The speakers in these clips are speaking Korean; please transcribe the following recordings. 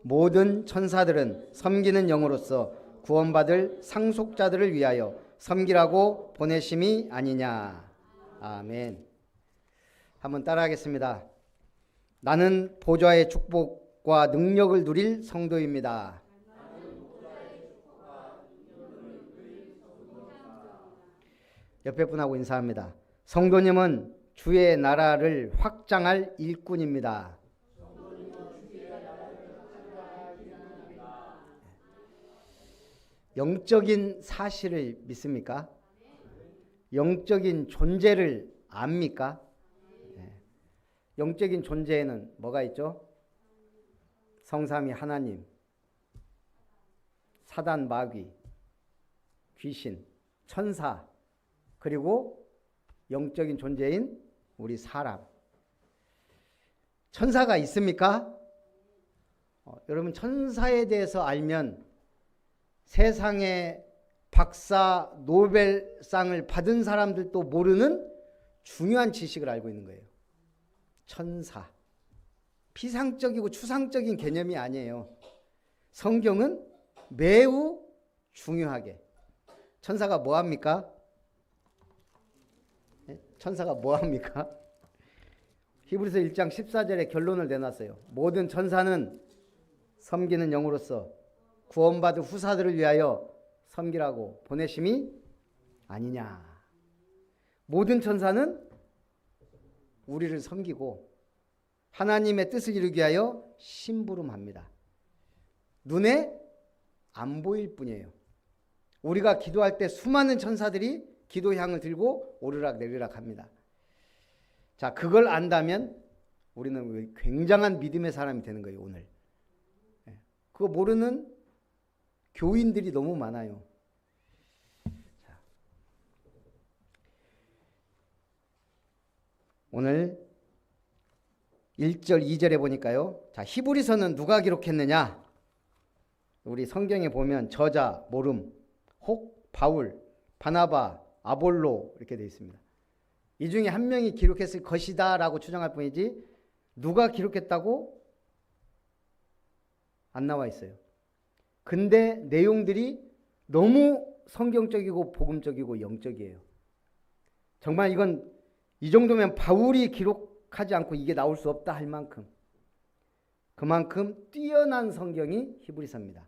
모든 천사들은 섬기는 영으로서 구원받을 상속자들을 위하여 섬기라고 보내심이 아니냐. 아멘. 한번 따라하겠습니다. 나는 보좌의 축복과 능력을 누릴 성도입니다. 옆에 분하고 인사합니다. 성도님은 주의 나라를 확장할 일꾼입니다. 영적인 사실을 믿습니까? 영적인 존재를 압니까? 영적인 존재에는 뭐가 있죠? 성삼위 하나님, 사단 마귀, 귀신, 천사, 그리고 영적인 존재인 우리 사람. 천사가 있습니까? 여러분, 천사에 대해서 알면 세상에 박사, 노벨상을 받은 사람들도 모르는 중요한 지식을 알고 있는 거예요. 천사. 피상적이고 추상적인 개념이 아니에요. 성경은 매우 중요하게. 천사가 뭐 합니까? 천사가 뭐 합니까? 히브리서 1장 14절에 결론을 내놨어요. 모든 천사는 섬기는 영으로서 구원받은 후사들을 위하여 섬기라고 보내심이 아니냐. 모든 천사는 우리를 섬기고 하나님의 뜻을 이루기 위하여 심부름합니다. 눈에 안 보일 뿐이에요. 우리가 기도할 때 수많은 천사들이 기도향을 들고 오르락 내리락 합니다. 자, 그걸 안다면 우리는 굉장한 믿음의 사람이 되는 거예요, 오늘. 그거 모르는 교인들이 너무 많아요. 자, 오늘 1절, 2절에 보니까요. 자, 히브리서는 누가 기록했느냐? 우리 성경에 보면 저자, 모름, 혹, 바울, 바나바, 아볼로 이렇게 되어 있습니다. 이 중에 한 명이 기록했을 것이다 라고 추정할 뿐이지 누가 기록했다고 안 나와 있어요. 근데 내용들이 너무 성경적이고 복음적이고 영적이에요. 정말 이건 이 정도면 바울이 기록하지 않고 이게 나올 수 없다 할 만큼, 그만큼 뛰어난 성경이 히브리서입니다.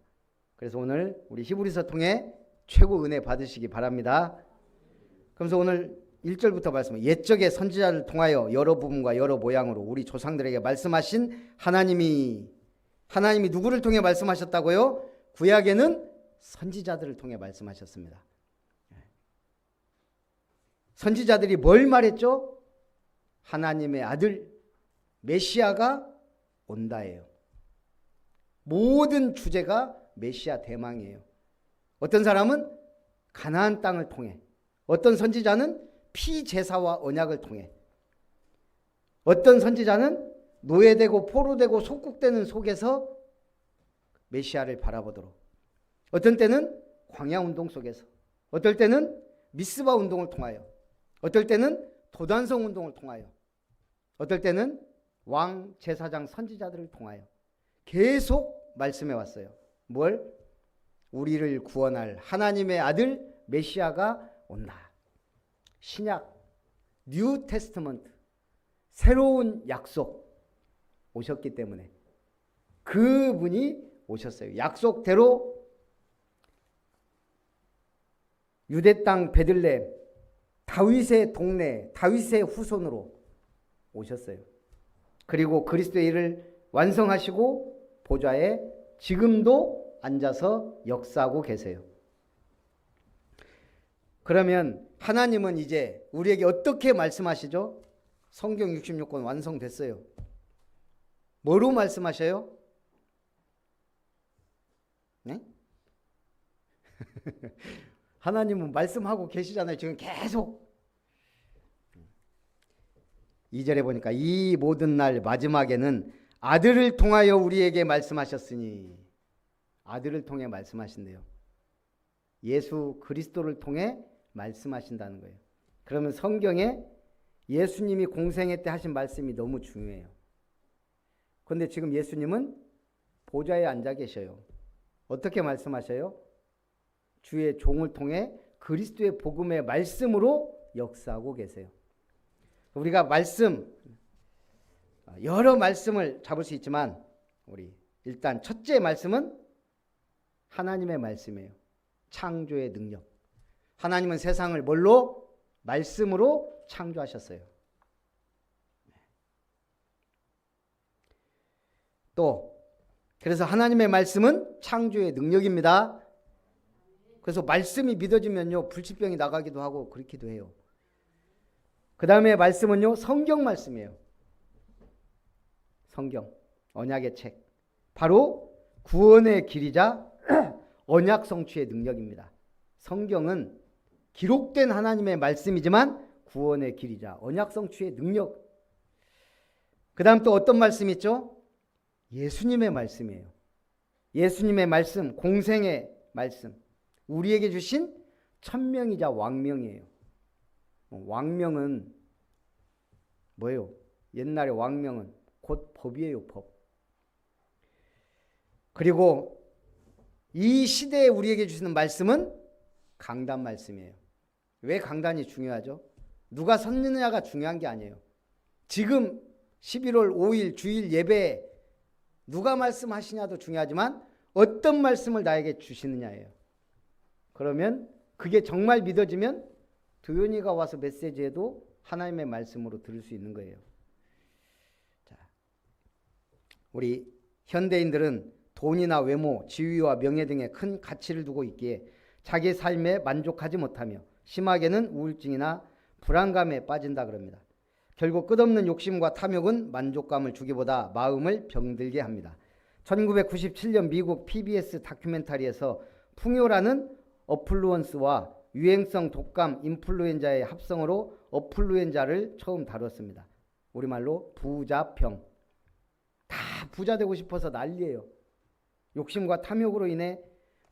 그래서 오늘 우리 히브리서 통해 최고 은혜 받으시기 바랍니다. 그래서 오늘 1절부터 말씀은 옛적의 선지자를 통하여 여러 부분과 여러 모양으로 우리 조상들에게 말씀하신 하나님이 누구를 통해 말씀하셨다고요? 구약에는 선지자들을 통해 말씀하셨습니다. 선지자들이 뭘 말했죠? 하나님의 아들 메시아가 온다예요. 모든 주제가 메시아 대망이에요. 어떤 사람은 가나안 땅을 통해, 어떤 선지자는 피제사와 언약을 통해, 어떤 선지자는 노예되고 포로되고 속국되는 속에서 메시아를 바라보도록, 어떤 때는 광야운동 속에서, 어떨 때는 미스바 운동을 통하여, 어떨 때는 도단성 운동을 통하여, 어떨 때는 왕, 제사장, 선지자들을 통하여 계속 말씀해 왔어요. 뭘? 우리를 구원할 하나님의 아들 메시아가 온다. 신약, 뉴 테스트먼트, 새로운 약속 오셨기 때문에 그분이 오셨어요. 약속대로 유대 땅 베들레헴, 다윗의 동네, 다윗의 후손으로 오셨어요. 그리고 그리스도의 일을 완성하시고 보좌에 지금도 앉아서 역사하고 계세요. 그러면 하나님은 이제 우리에게 어떻게 말씀하시죠? 성경 66권 완성됐어요. 뭐로 말씀하셔요? 네? 하나님은 말씀하고 계시잖아요. 지금 계속. 2절에 보니까 이 모든 날 마지막에는 아들을 통하여 우리에게 말씀하셨으니, 아들을 통해 말씀하신대요. 예수 그리스도를 통해 말씀하신다는 거예요. 그러면 성경에 예수님이 공생애 때 하신 말씀이 너무 중요해요. 그런데 지금 예수님은 보좌에 앉아 계셔요. 어떻게 말씀하셔요? 주의 종을 통해 그리스도의 복음의 말씀으로 역사하고 계세요. 우리가 말씀, 여러 말씀을 잡을 수 있지만 우리 일단 첫째 말씀은 하나님의 말씀이에요. 창조의 능력. 하나님은 세상을 뭘로? 말씀으로 창조하셨어요. 또 그래서 하나님의 말씀은 창조의 능력입니다. 그래서 말씀이 믿어지면요 불치병이 나가기도 하고 그렇기도 해요. 그 다음에 말씀은요 성경 말씀이에요. 성경, 언약의 책. 바로 구원의 길이자 언약 성취의 능력입니다. 성경은 기록된 하나님의 말씀이지만 구원의 길이자 언약 성취의 능력. 그 다음 또 어떤 말씀이 있죠? 예수님의 말씀이에요. 예수님의 말씀, 공생의 말씀. 우리에게 주신 천명이자 왕명이에요. 왕명은 뭐예요? 옛날에 왕명은 곧 법이에요, 법. 그리고 이 시대에 우리에게 주시는 말씀은 강단 말씀이에요. 왜 강단이 중요하죠? 누가 섰느냐가 중요한 게 아니에요. 지금 11월 5일 주일 예배에 누가 말씀하시냐도 중요하지만 어떤 말씀을 나에게 주시느냐예요. 그러면 그게 정말 믿어지면 도연이가 와서 메시지에도 하나님의 말씀으로 들을 수 있는 거예요. 자, 우리 현대인들은 돈이나 외모, 지위와 명예 등에 큰 가치를 두고 있기에 자기 삶에 만족하지 못하며 심하게는 우울증이나 불안감에 빠진다 그럽니다. 결국 끝없는 욕심과 탐욕은 만족감을 주기보다 마음을 병들게 합니다. 1997년 미국 PBS 다큐멘터리에서 풍요라는 어플루언스와 유행성 독감 인플루엔자의 합성어로 어플루엔자를 처음 다뤘습니다. 우리말로 부자병. 다 부자 되고 싶어서 난리예요. 욕심과 탐욕으로 인해.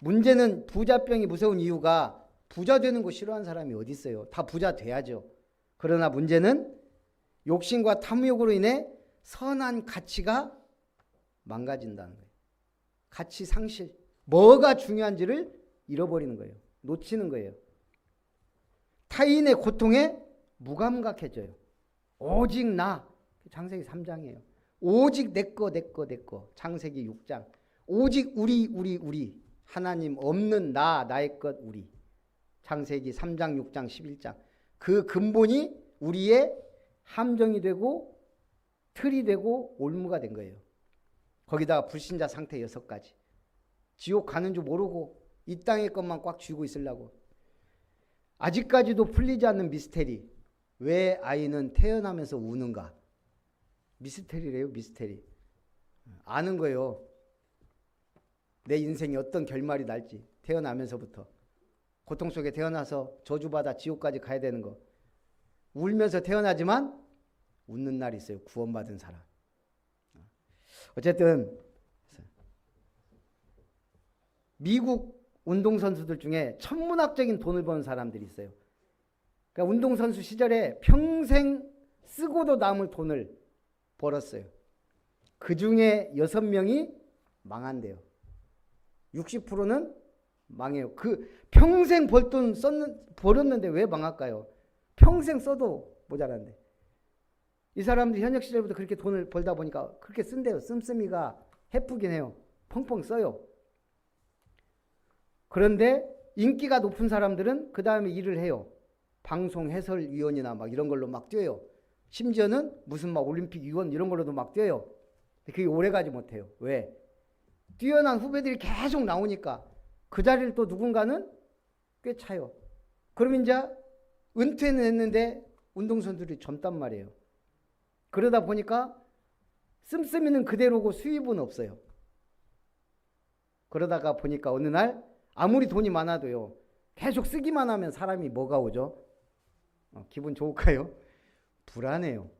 문제는 부자병이 무서운 이유가 부자 되는 거 싫어하는 사람이 어디 있어요? 다 부자 돼야죠. 그러나 문제는 욕심과 탐욕으로 인해 선한 가치가 망가진다는 거예요. 가치 상실. 뭐가 중요한지를 잃어버리는 거예요. 놓치는 거예요. 타인의 고통에 무감각해져요. 오직 나. 창세기 3장이에요. 오직 내꺼. 창세기 6장. 오직 우리. 하나님 없는 나의 것 우리. 창세기 3장, 6장, 11장. 그 근본이 우리의 함정이 되고 틀이 되고 올무가 된 거예요. 거기다가 불신자 상태 6가지. 지옥 가는 줄 모르고 이 땅의 것만 꽉 쥐고 있으려고. 아직까지도 풀리지 않는 미스테리. 왜 아이는 태어나면서 우는가? 미스테리래요, 미스테리. 아는 거예요. 내 인생이 어떤 결말이 날지. 태어나면서부터. 고통 속에 태어나서 저주받아 지옥까지 가야 되는 거. 울면서 태어나지만 웃는 날이 있어요. 구원받은 사람. 어쨌든 미국 운동선수들 중에 천문학적인 돈을 버는 사람들이 있어요. 그러니까 운동선수 시절에 평생 쓰고도 남을 돈을 벌었어요. 그 중에 6명이 망한대요. 60%는 망해요. 그 평생 벌 돈 벌었는데 왜 망할까요? 평생 써도 모자란데. 이 사람들이 현역 시절부터 그렇게 돈을 벌다 보니까 그렇게 쓴대요. 씀씀이가 해프긴 해요. 펑펑 써요. 그런데 인기가 높은 사람들은 그 다음에 일을 해요. 방송 해설위원이나 막 이런 걸로 막 뛰어요. 심지어는 무슨 막 올림픽 위원 이런 걸로도 막 뛰어요. 그게 오래가지 못해요. 왜? 뛰어난 후배들이 계속 나오니까 그 자리를 또 누군가는 꿰차요. 그러면 이제 은퇴는 했는데 운동선수들이 젊단 말이에요. 그러다 보니까 씀씀이는 그대로고 수입은 없어요. 그러다가 보니까 어느 날 아무리 돈이 많아도요. 계속 쓰기만 하면 사람이 뭐가 오죠? 기분 좋을까요? 불안해요.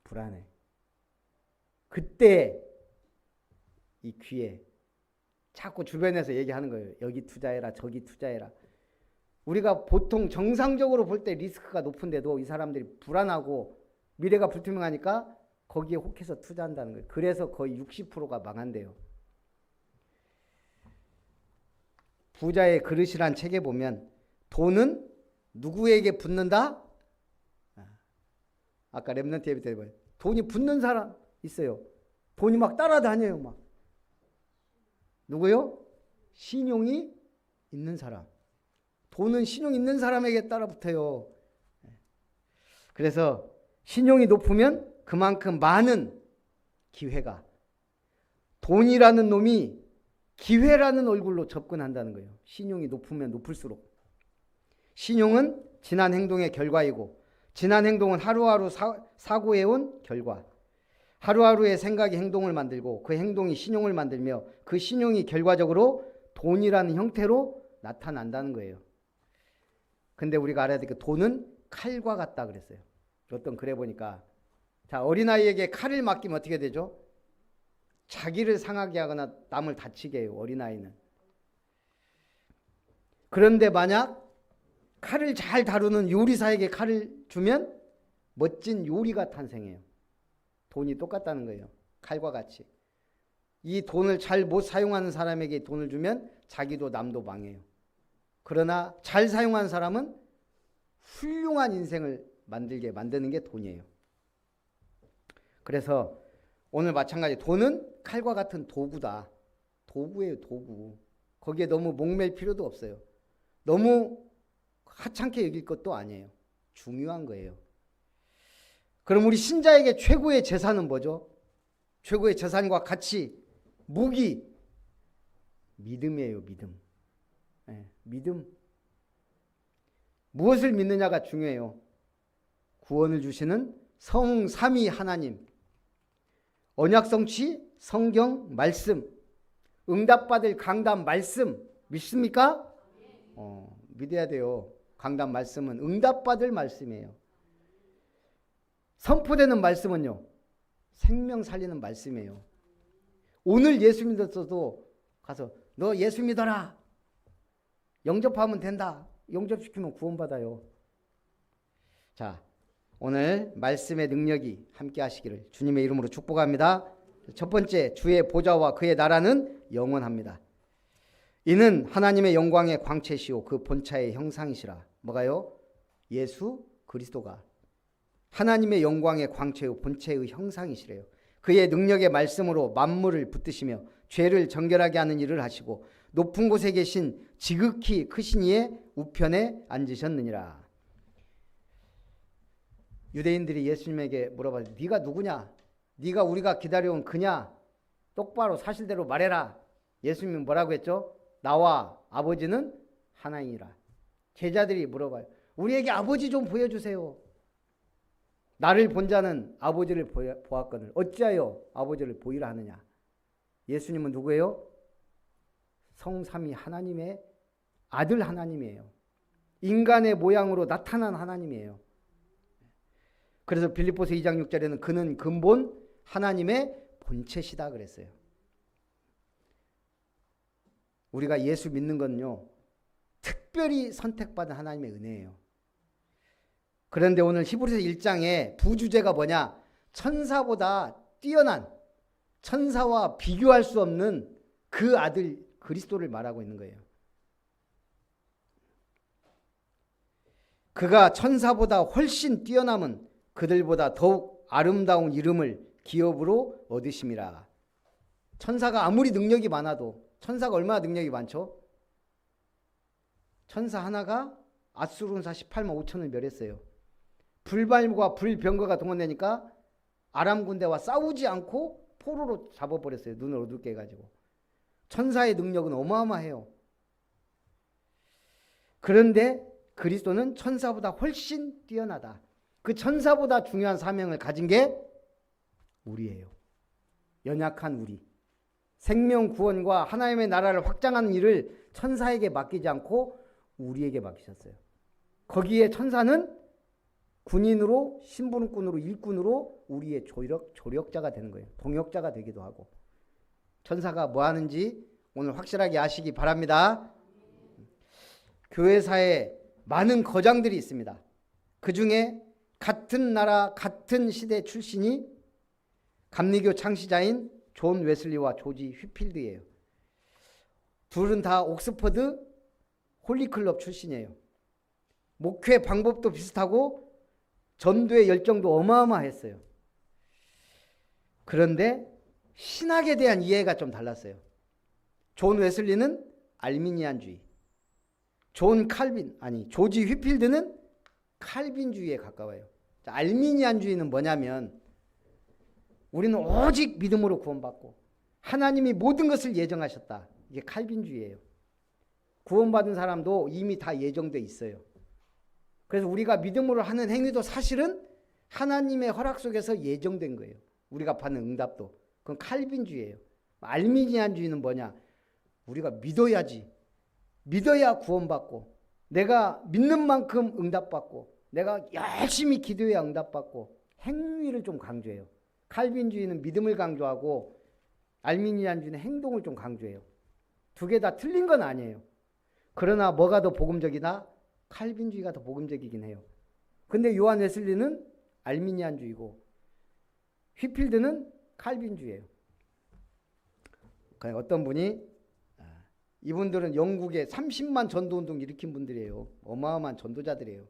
불안해. 그때 이 귀에 자꾸 주변에서 얘기하는 거예요. 여기 투자해라, 저기 투자해라. 우리가 보통 정상적으로 볼 때 리스크가 높은데도 이 사람들이 불안하고 미래가 불투명하니까 거기에 혹해서 투자한다는 거예요. 그래서 거의 60%가 망한대요. 부자의 그릇이란 책에 보면 돈은 누구에게 붙는다? 아까 렘넌트 예배 때 돈이 붙는 사람 있어요. 돈이 막 따라다녀요. 막. 누구요? 신용이 있는 사람. 돈은 신용 있는 사람에게 따라붙어요. 그래서 신용이 높으면 그만큼 많은 기회가, 돈이라는 놈이 기회라는 얼굴로 접근한다는 거예요. 신용이 높으면 높을수록. 신용은 지난 행동의 결과이고, 지난 행동은 하루하루 사고해온 결과. 하루하루의 생각이 행동을 만들고, 그 행동이 신용을 만들며, 그 신용이 결과적으로 돈이라는 형태로 나타난다는 거예요. 근데 우리가 알아야 될 게 돈은 칼과 같다 그랬어요. 어떤 글에 보니까, 자, 어린아이에게 칼을 맡기면 어떻게 되죠? 자기를 상하게 하거나 남을 다치게 해요. 어린아이는. 그런데 만약 칼을 잘 다루는 요리사에게 칼을 주면 멋진 요리가 탄생해요. 돈이 똑같다는 거예요. 칼과 같이. 이 돈을 잘 못 사용하는 사람에게 돈을 주면 자기도 남도 망해요. 그러나 잘 사용하는 사람은 훌륭한 인생을 만들게 만드는 게 돈이에요. 그래서 오늘 마찬가지 돈은 칼과 같은 도구다. 도구예요, 도구. 거기에 너무 목맬 필요도 없어요. 너무 하찮게 여길 것도 아니에요. 중요한 거예요. 그럼 우리 신자에게 최고의 재산은 뭐죠? 최고의 재산과 가치, 무기, 믿음이에요, 믿음. 네, 믿음. 무엇을 믿느냐가 중요해요. 구원을 주시는 성삼위 하나님, 언약 성취, 성경 말씀, 응답받을 강단 말씀 믿습니까? 믿어야 돼요. 강단 말씀은 응답받을 말씀이에요. 선포되는 말씀은요, 생명 살리는 말씀이에요. 오늘 예수 믿었어도 가서 너 예수 믿어라. 영접하면 된다. 영접시키면 구원받아요. 자, 오늘 말씀의 능력이 함께 하시기를 주님의 이름으로 축복합니다. 첫 번째, 주의 보좌와 그의 나라는 영원합니다. 이는 하나님의 영광의 광채시오 그 본체의 형상이시라. 뭐가요? 예수 그리스도가 하나님의 영광의 광채요 본체의 형상이시래요. 그의 능력의 말씀으로 만물을 붙드시며 죄를 정결하게 하는 일을 하시고 높은 곳에 계신 지극히 크신 이의 우편에 앉으셨느니라. 유대인들이 예수님에게 물어봐서 네가 누구냐? 네가 우리가 기다려온 그냐? 똑바로 사실대로 말해라. 예수님은 뭐라고 했죠? 나와 아버지는 하나이니라. 제자들이 물어봐요. 우리에게 아버지 좀 보여주세요. 나를 본 자는 아버지를 보았거늘 어찌하여 아버지를 보이라 하느냐. 예수님은 누구예요? 성삼위 하나님의 아들 하나님이에요. 인간의 모양으로 나타난 하나님이에요. 그래서 빌립보서 2장 6절에는 그는 근본 하나님의 본체시다 그랬어요. 우리가 예수 믿는 건요, 특별히 선택받은 하나님의 은혜예요. 그런데 오늘 히브리서 1장에 부주제가 뭐냐? 천사보다 뛰어난, 천사와 비교할 수 없는 그 아들 그리스도를 말하고 있는 거예요. 그가 천사보다 훨씬 뛰어남은 그들보다 더욱 아름다운 이름을 기업으로 얻으심이라. 천사가 아무리 능력이 많아도, 천사가 얼마나 능력이 많죠? 천사 하나가 앗수르온사 18만 5천을 멸했어요. 불발과 불병거가 동원되니까 아람 군대와 싸우지 않고 포로로 잡아버렸어요. 눈을 어둡게 해가지고. 천사의 능력은 어마어마해요. 그런데 그리스도는 천사보다 훨씬 뛰어나다. 그 천사보다 중요한 사명을 가진 게 우리예요. 연약한 우리. 생명 구원과 하나님의 나라를 확장하는 일을 천사에게 맡기지 않고 우리에게 맡기셨어요. 거기에 천사는 군인으로, 신분꾼으로, 일꾼으로 우리의 조력자가 되는 거예요. 동역자가 되기도 하고. 천사가 뭐 하는지 오늘 확실하게 아시기 바랍니다. 교회사에 많은 거장들이 있습니다. 그 중에 같은 나라, 같은 시대 출신이 감리교 창시자인 존 웨슬리와 조지 휘필드예요. 둘은 다 옥스퍼드 홀리클럽 출신이에요. 목회 방법도 비슷하고 전도의 열정도 어마어마했어요. 그런데 신학에 대한 이해가 좀 달랐어요. 존 웨슬리는 알미니안주의, 조지 휘필드는 칼빈주의에 가까워요. 알미니안주의는 뭐냐면 우리는 오직 믿음으로 구원받고 하나님이 모든 것을 예정하셨다. 이게 칼빈주의예요. 구원받은 사람도 이미 다 예정돼 있어요. 그래서 우리가 믿음으로 하는 행위도 사실은 하나님의 허락 속에서 예정된 거예요. 우리가 받는 응답도. 그건 칼빈주의예요. 알미니안주의는 뭐냐? 우리가 믿어야지. 믿어야 구원받고, 내가 믿는 만큼 응답받고, 내가 열심히 기도해야 응답받고, 행위를 좀 강조해요. 칼빈주의는 믿음을 강조하고 알미니안주의는 행동을 좀 강조해요. 두 개 다 틀린 건 아니에요. 그러나 뭐가 더 복음적이나? 칼빈주의가 더 복음적이긴 해요. 근데 요한 웨슬리는 알미니안주의고 휘필드는 칼빈주의예요. 어떤 분이 이분들은 영국에 30만 전도운동 일으킨 분들이에요. 어마어마한 전도자들이에요.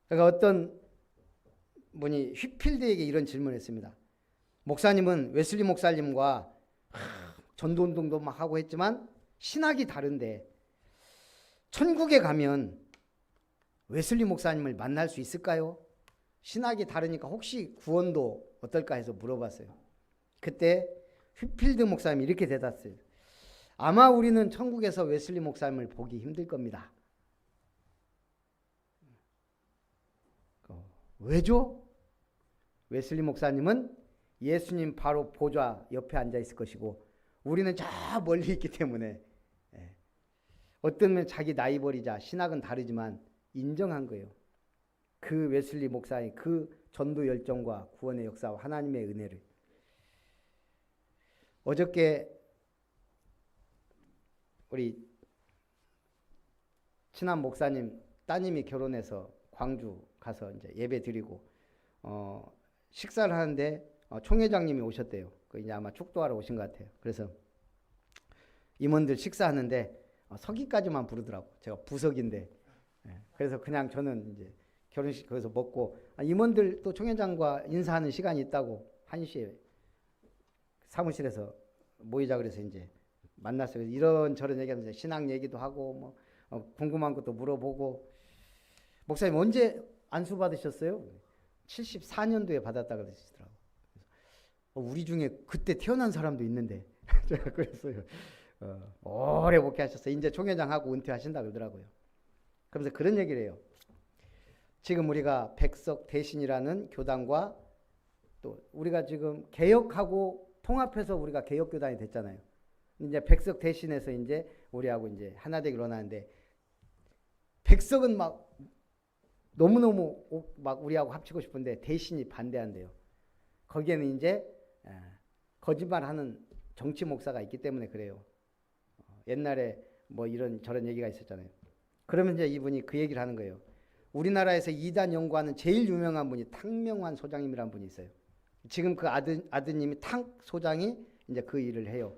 그러니까 어떤 분이 휘필드에게 이런 질문을 했습니다. 목사님은 웨슬리 목사님과 전도운동도 막 하고 했지만 신학이 다른데 천국에 가면 웨슬리 목사님을 만날 수 있을까요? 신학이 다르니까 혹시 구원도 어떨까 해서 물어봤어요. 그때 휘필드 목사님이 이렇게 대답했어요. 아마 우리는 천국에서 웨슬리 목사님을 보기 힘들 겁니다. 왜죠? 웨슬리 목사님은 예수님 바로 보좌 옆에 앉아 있을 것이고 우리는 저 멀리 있기 때문에 어떤 면 자기 나이 버리자 신학은 다르지만 인정한 거예요. 그 웨슬리 목사의 그 전도 열정과 구원의 역사와 하나님의 은혜를. 어저께 우리 친한 목사님 따님이 결혼해서 광주 가서 이제 예배 드리고 식사를 하는데 총회장님이 오셨대요. 이제 아마 축도하러 오신 것 같아요. 그래서 임원들 식사하는데 서기까지만 부르더라고. 제가 부석인데. 그래서 그냥 저는 이제 결혼식 거기서 먹고 임원들 또 총회장과 인사하는 시간이 있다고 1시에 사무실에서 모이자 그래서 이제 만났어요. 이런저런 얘기하면서 신앙 얘기도 하고 뭐 궁금한 것도 물어보고 목사님 언제 안수 받으셨어요? 74년도에 받았다 그러시더라고요. 우리 중에 그때 태어난 사람도 있는데 제가 그랬어요. 오래 목회하셨어요. 이제 총회장하고 은퇴하신다 그러더라고요. 그러면서 그런 얘기를 해요. 지금 우리가 백석 대신이라는 교단과 또 우리가 지금 개혁하고 통합해서 우리가 개혁교단이 됐잖아요. 이제 백석 대신에서 이제 우리하고 이제 하나 되기로 하는데 백석은 막 너무너무 막 우리하고 합치고 싶은데 대신이 반대한대요. 거기에는 이제 거짓말하는 정치 목사가 있기 때문에 그래요. 옛날에 뭐 이런 저런 얘기가 있었잖아요. 그러면 이제 이분이 그 얘기를 하는 거예요. 우리나라에서 이단 연구하는 제일 유명한 분이 탕명환 소장님이라는 분이 있어요. 지금 그 아드님이 탕 소장이 이제 그 일을 해요.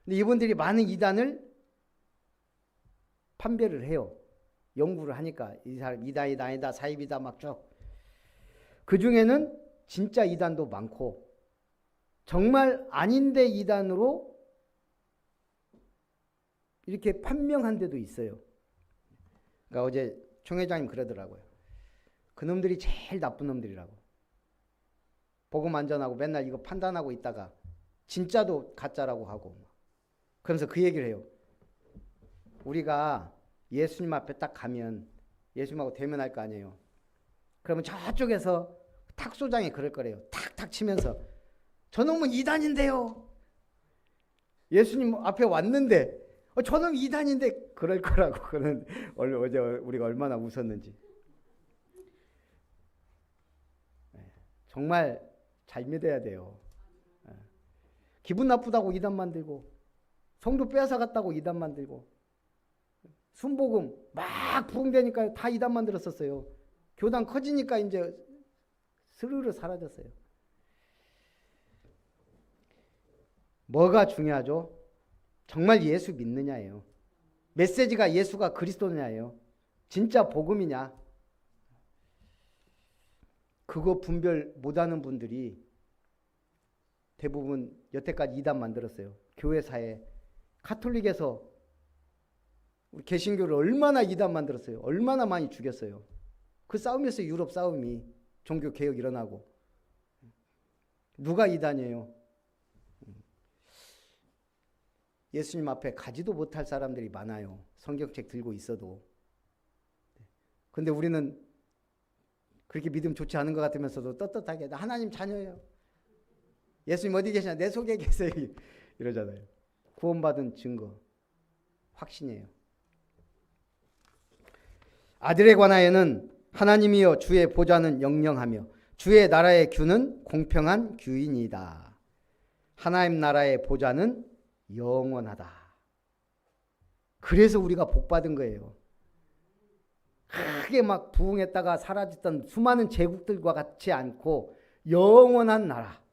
근데 이분들이 많은 이단을 판별을 해요. 연구를 하니까 이 사람 이단이다 아니다 사입이다 막 쭉. 그 중에는 진짜 이단도 많고 정말 아닌데 이단으로 이렇게 판명한 데도 있어요. 그러니까 어제 총회장님 그러더라고요. 그놈들이 제일 나쁜 놈들이라고. 복음 안전하고 맨날 이거 판단하고 있다가 진짜도 가짜라고 하고. 그러면서 그 얘기를 해요. 우리가 예수님 앞에 딱 가면 예수님하고 대면할 거 아니에요. 그러면 저쪽에서 탁소장이 그럴 거래요. 탁탁 치면서 저놈은 이단인데요. 예수님 앞에 왔는데 저놈 이단인데 그럴 거라고. 그는 어제 우리가 얼마나 웃었는지. 정말 잘 믿어야 돼요. 기분 나쁘다고 이단 만들고 성도 빼앗아갔다고 이단 만들고 순복음 막 부흥되니까 다 이단 만들었었어요. 교단 커지니까 이제 스르르 사라졌어요. 뭐가 중요하죠? 정말 예수 믿느냐예요. 메시지가 예수가 그리스도냐예요. 진짜 복음이냐? 그거 분별 못하는 분들이 대부분 여태까지 이단 만들었어요. 교회사에 카톨릭에서 우리 개신교를 얼마나 이단 만들었어요. 얼마나 많이 죽였어요. 그 싸움에서 유럽 싸움이 종교 개혁 일어나고. 누가 이단이에요? 예수님 앞에 가지도 못할 사람들이 많아요. 성경책 들고 있어도. 근데 우리는 그렇게 믿음 좋지 않은 것 같으면서도 떳떳하게 나 하나님 자녀예요. 예수님 어디 계시냐? 내 속에 계세요. 이러잖아요. 구원받은 증거, 확신이에요. 아들에 관하여는 하나님이여 주의 보좌는 영영하며 주의 나라의 규는 공평한 규이니이다. 하나님 나라의 보좌는 영원하다. 그래서 우리가 복받은 거예요. 크게 막 부흥했다가 사라졌던 수많은 제국들과 같지 않고 영원한 나라.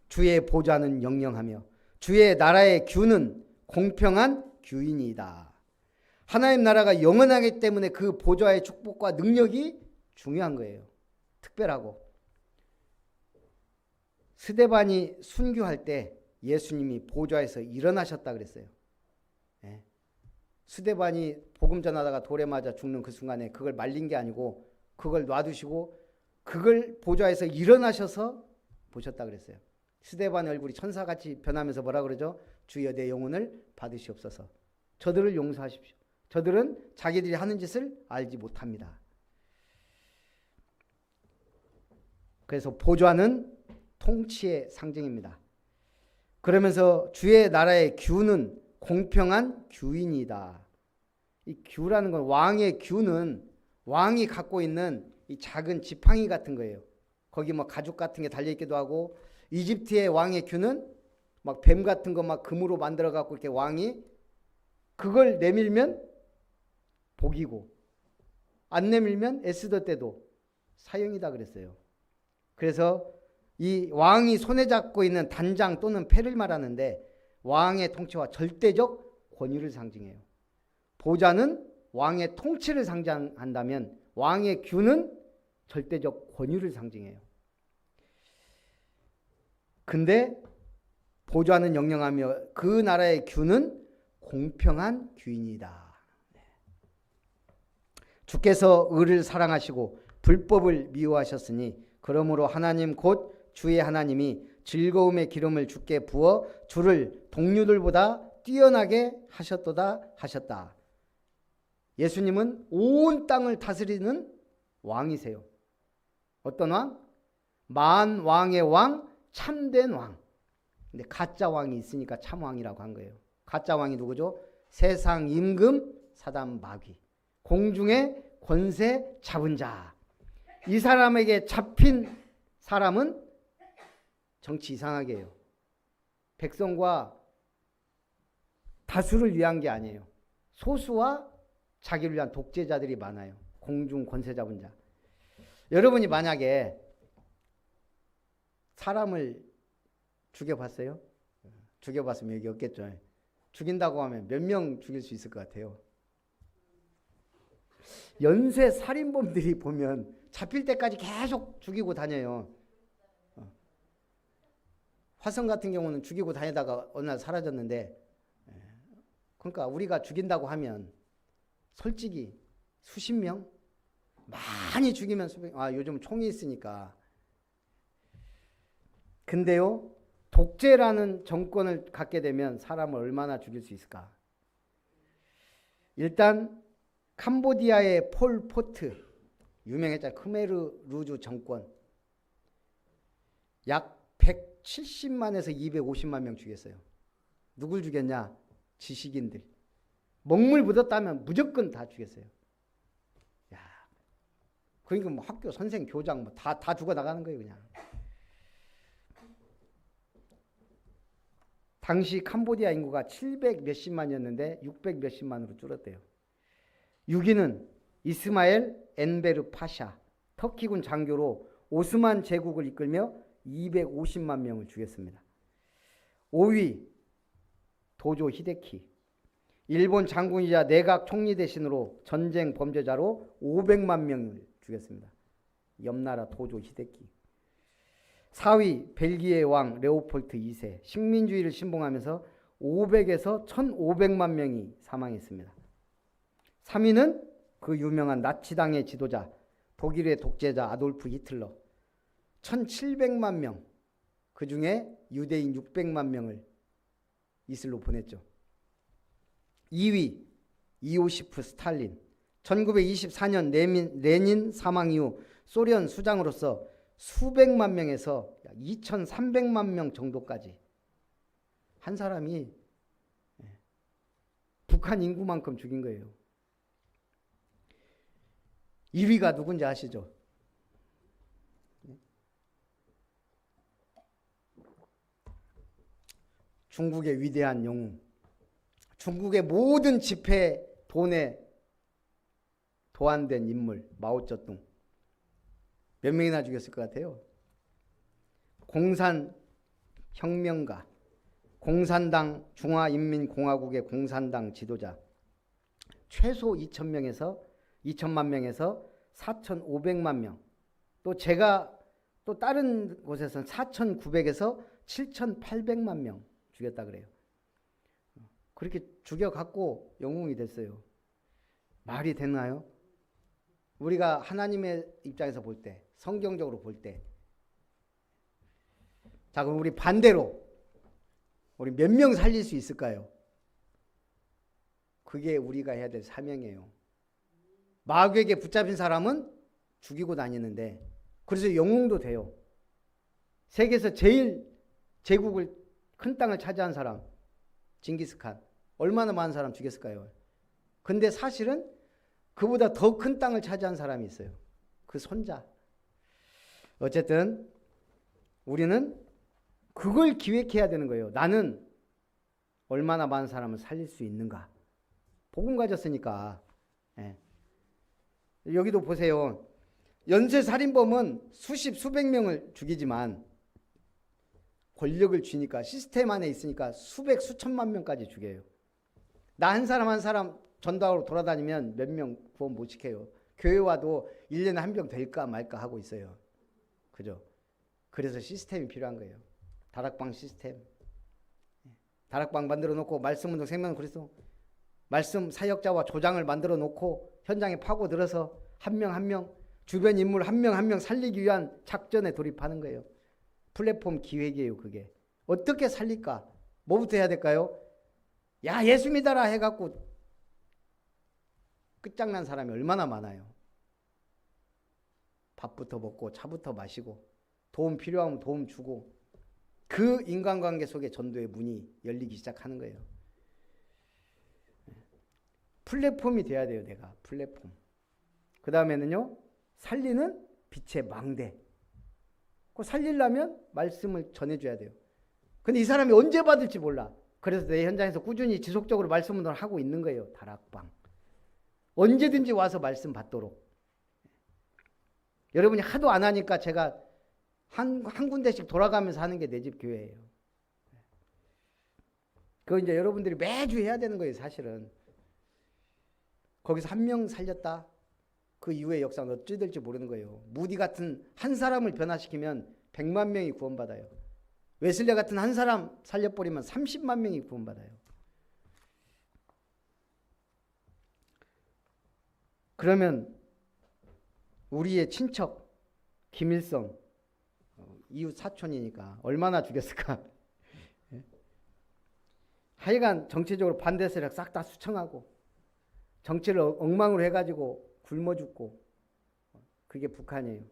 주의 보좌는 영영하며 주의 나라의 규는 공평한 규이니이다. 하나님 나라가 영원하기 때문에 그 보좌의 축복과 능력이 중요한 거예요. 특별하고. 스데반이 순교할 때 예수님이 보좌에서 일어나셨다 그랬어요. 예. 스데반이 복음 전하다가 돌에 맞아 죽는 그 순간에 그걸 말린 게 아니고 그걸 놔두시고 그걸 보좌에서 일어나셔서 보셨다 그랬어요. 스데반의 얼굴이 천사같이 변하면서 뭐라 그러죠? 주여 내 영혼을 받으시옵소서. 저들을 용서하십시오. 저들은 자기들이 하는 짓을 알지 못합니다. 그래서 보좌는 통치의 상징입니다. 그러면서 주의 나라의 규는 공평한 규인이다. 이 규라는 건 왕의 규는 왕이 갖고 있는 이 작은 지팡이 같은 거예요. 거기 뭐 가죽 같은 게 달려있기도 하고 이집트의 왕의 규는 막 뱀 같은 거 막 금으로 만들어 갖고 이렇게 왕이 그걸 내밀면 복이고 안 내밀면 에스더 때도 사형이다 그랬어요. 그래서 이 왕이 손에 잡고 있는 단장 또는 패를 말하는데 왕의 통치와 절대적 권위를 상징해요. 보좌는 왕의 통치를 상징한다면 왕의 규는 절대적 권위를 상징해요. 근데 보좌는 영영하며 그 나라의 규는 공평한 규이니이다. 주께서 의를 사랑하시고 불법을 미워하셨으니 그러므로 하나님 곧 주의 하나님이 즐거움의 기름을 주께 부어 주를 동료들보다 뛰어나게 하셨도다 하셨다. 예수님은 온 땅을 다스리는 왕이세요. 어떤 왕? 만왕의 왕, 참된 왕. 근데 가짜 왕이 있으니까 참왕이라고 한 거예요. 가짜 왕이 누구죠? 세상 임금 사단 마귀. 공중의 권세 잡은 자. 이 사람에게 잡힌 사람은 정치 이상하게 해요. 백성과 다수를 위한 게 아니에요. 소수와 자기를 위한 독재자들이 많아요. 공중 권세 잡은 자. 여러분이 만약에 사람을 죽여봤어요? 죽여봤으면 여기 없겠죠. 죽인다고 하면 몇 명 죽일 수 있을 것 같아요? 연쇄 살인범들이 보면 잡힐 때까지 계속 죽이고 다녀요. 화성 같은 경우는 죽이고 다니다가 어느 날 사라졌는데, 그러니까 우리가 죽인다고 하면 솔직히 수십 명? 많이 죽이면 수백 명. 요즘 총이 있으니까. 근데요, 독재라는 정권을 갖게 되면 사람을 얼마나 죽일 수 있을까? 일단 캄보디아의 폴 포트, 유명했잖아요. 크메르 루주 정권. 약 170만에서 250만 명 죽였어요. 누굴 죽였냐? 지식인들. 먹물 묻었다면 무조건 다 죽였어요. 야, 그러니까 뭐 학교 선생, 교장 뭐 다 죽어 나가는 거예요, 그냥. 당시 캄보디아 인구가 700 몇십만이었는데 600 몇십만으로 줄었대요. 6위는 이스마엘 엔베르 파샤, 터키군 장교로 오스만 제국을 이끌며 250만 명을 죽였습니다. 5위 도조 히데키, 일본 장군이자 내각 총리 대신으로 전쟁 범죄자로 500만 명을 죽였습니다. 옆나라 도조 히데키. 4위 벨기에 왕 레오폴트 2세. 식민주의를 신봉하면서 500에서 1500만 명이 사망했습니다. 3위는 그 유명한 나치당의 지도자 독일의 독재자 아돌프 히틀러. 1700만 명. 그 중에 유대인 600만 명을 이슬로 보냈죠. 2위 이오시프 스탈린. 1924년 레닌 사망 이후 소련 수장으로서 수백만 명에서 2300만 명 정도까지 한 사람이 북한 인구만큼 죽인 거예요. 1위가 누군지 아시죠? 중국의 위대한 영웅, 중국의 모든 집회 돈에 도안된 인물 마오쩌둥. 몇 명이나 죽였을 것 같아요? 공산혁명가, 공산당 중화인민공화국의 공산당 지도자. 최소 2천만 명에서 4,500만 명. 또 제가 또 다른 곳에서는 4,900에서 7,800만 명 죽였다 그래요. 그렇게 죽여갖고 영웅이 됐어요. 말이 되나요? 우리가 하나님의 입장에서 볼 때, 성경적으로 볼 때, 자, 그럼 우리 반대로 우리 몇 명 살릴 수 있을까요? 그게 우리가 해야 될 사명이에요. 마귀에게 붙잡힌 사람은 죽이고 다니는데, 그래서 영웅도 돼요. 세계에서 제일 제국을, 큰 땅을 차지한 사람, 징기스칸. 얼마나 많은 사람 죽였을까요? 근데 사실은 그보다 더 큰 땅을 차지한 사람이 있어요. 그 손자. 어쨌든 우리는 그걸 기획해야 되는 거예요. 나는 얼마나 많은 사람을 살릴 수 있는가. 복음 가졌으니까. 예. 여기도 보세요. 연쇄살인범은 수백 명을 죽이지만 권력을 쥐니까, 시스템 안에 있으니까 수천만 명까지 죽여요. 나 한 사람 한 사람 전당으로 돌아다니면 몇 명 구원 못 시켜요. 교회 와도 1년에 한 병 될까 말까 하고 있어요. 그죠? 그래서 시스템이 필요한 거예요. 다락방 시스템. 다락방 만들어 놓고 말씀운동 생명 그리스도 말씀 사역자와 조장을 만들어 놓고 현장에 파고들어서 한 명 한 명 주변 인물 한 명 한 명 살리기 위한 작전에 돌입하는 거예요. 플랫폼 기획이에요. 그게. 어떻게 살릴까? 뭐부터 해야 될까요? 야, 예수 믿어라 해갖고 끝장난 사람이 얼마나 많아요. 밥부터 먹고 차부터 마시고 도움 필요하면 도움 주고, 그 인간관계 속에 전도의 문이 열리기 시작하는 거예요. 플랫폼이 돼야 돼요. 내가 플랫폼. 그 다음에는요, 살리는 빛의 망대. 그 살리려면 말씀을 전해줘야 돼요. 근데 이 사람이 언제 받을지 몰라. 그래서 내 현장에서 꾸준히 지속적으로 말씀 운동을 하고 있는 거예요. 다락방. 언제든지 와서 말씀 받도록. 여러분이 하도 안 하니까 제가 한 군데씩 돌아가면서 하는 게 내 집 교회예요. 그거 이제 여러분들이 매주 해야 되는 거예요. 사실은. 거기서 한 명 살렸다. 그 이후의 역사는 어찌 될지 모르는 거예요. 무디 같은 한 사람을 변화시키면 100만 명이 구원받아요. 웨슬레 같은 한 사람 살려버리면 30만 명이 구원받아요. 그러면 우리의 친척 김일성, 이웃 사촌이니까 얼마나 죽였을까? 하여간 정치적으로 반대 세력 싹 다 수청하고 정치를 엉망으로 해가지고 굶어 죽고, 그게 북한이에요.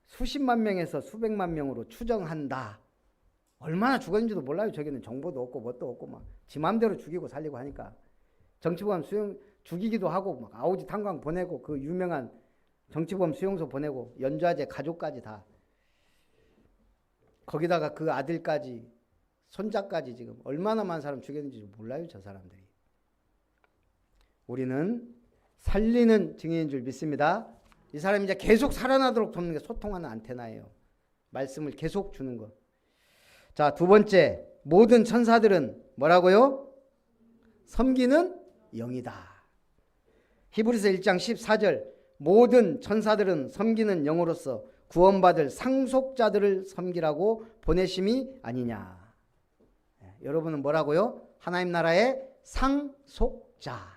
수십만 명에서 수백만 명으로 추정한다. 얼마나 죽었는지도 몰라요. 저기는 정보도 없고 뭣도 없고 막 지 맘대로 죽이고 살리고 하니까. 정치범 수용 죽이기도 하고 막 아우지 탄광 보내고, 그 유명한 정치범 수용소 보내고 연좌제 가족까지 다. 거기다가 그 아들까지 손자까지 지금 얼마나 많은 사람 죽였는지 몰라요. 저 사람들이. 우리는 살리는 증인인 줄 믿습니다. 이 사람이 이제 계속 살아나도록 돕는 게 소통하는 안테나예요. 말씀을 계속 주는 것. 자, 두 번째, 모든 천사들은 뭐라고요? 섬기는 영이다. 히브리서 1장 14절 모든 천사들은 섬기는 영으로서 구원받을 상속자들을 섬기라고 보내심이 아니냐. 여러분은 뭐라고요? 하나님 나라의 상속자.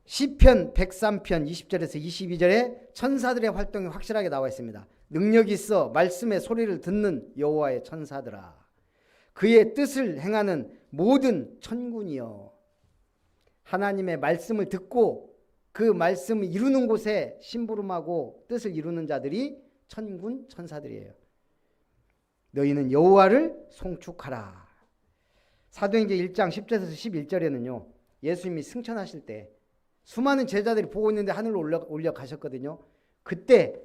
시편 103편 20절에서 22절에 천사들의 활동이 확실하게 나와 있습니다. 능력이 있어 말씀의 소리를 듣는 여호와의 천사들아, 그의 뜻을 행하는 모든 천군이여. 하나님의 말씀을 듣고 그 말씀을 이루는 곳에 심부름하고 뜻을 이루는 자들이 천군 천사들이에요. 너희는 여호와를 송축하라. 사도행전 1장 10절에서 11절에는요, 예수님이 승천하실 때 수많은 제자들이 보고 있는데 하늘로 올라가셨거든요. 그때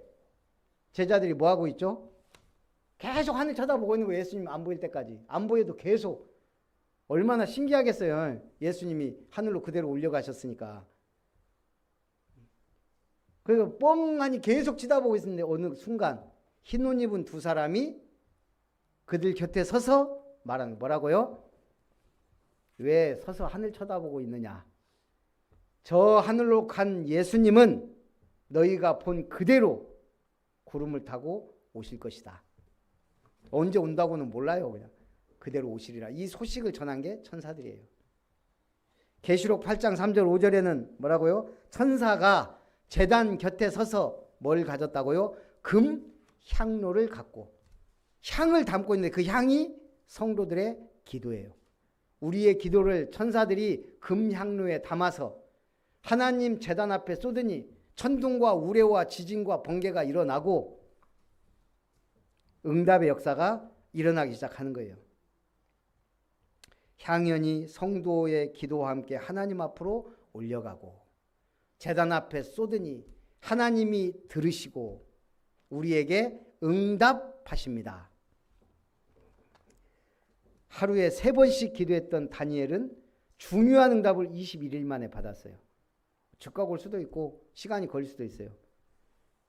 제자들이 뭐하고 있죠? 계속 하늘 쳐다보고 있는 거예요. 예수님 안 보일 때까지. 안 보여도 계속. 얼마나 신기하겠어요. 예수님이 하늘로 그대로 올려가셨으니까. 그리고 뻥하니 계속 쳐다보고 있었는데 어느 순간 흰 옷 입은 두 사람이 그들 곁에 서서 말하는 뭐라고요? 왜 서서 하늘 쳐다보고 있느냐? 저 하늘로 간 예수님은 너희가 본 그대로 구름을 타고 오실 것이다. 언제 온다고는 몰라요. 그냥 그대로 오시리라. 이 소식을 전한 게 천사들이에요. 계시록 8장 3절 5절에는 뭐라고요? 천사가 제단 곁에 서서 뭘 가졌다고요? 금 향로를 갖고 향을 담고 있는데 그 향이 성도들의 기도예요. 우리의 기도를 천사들이 금 향로에 담아서 하나님 제단 앞에 쏟으니 천둥과 우레와 지진과 번개가 일어나고 응답의 역사가 일어나기 시작하는 거예요. 향연이 성도의 기도와 함께 하나님 앞으로 올려가고 제단 앞에 쏟으니 하나님이 들으시고 우리에게 응답하십니다. 하루에 3번씩 기도했던 다니엘은 중요한 응답을 21일 만에 받았어요. 즉각 올 수도 있고 시간이 걸릴 수도 있어요.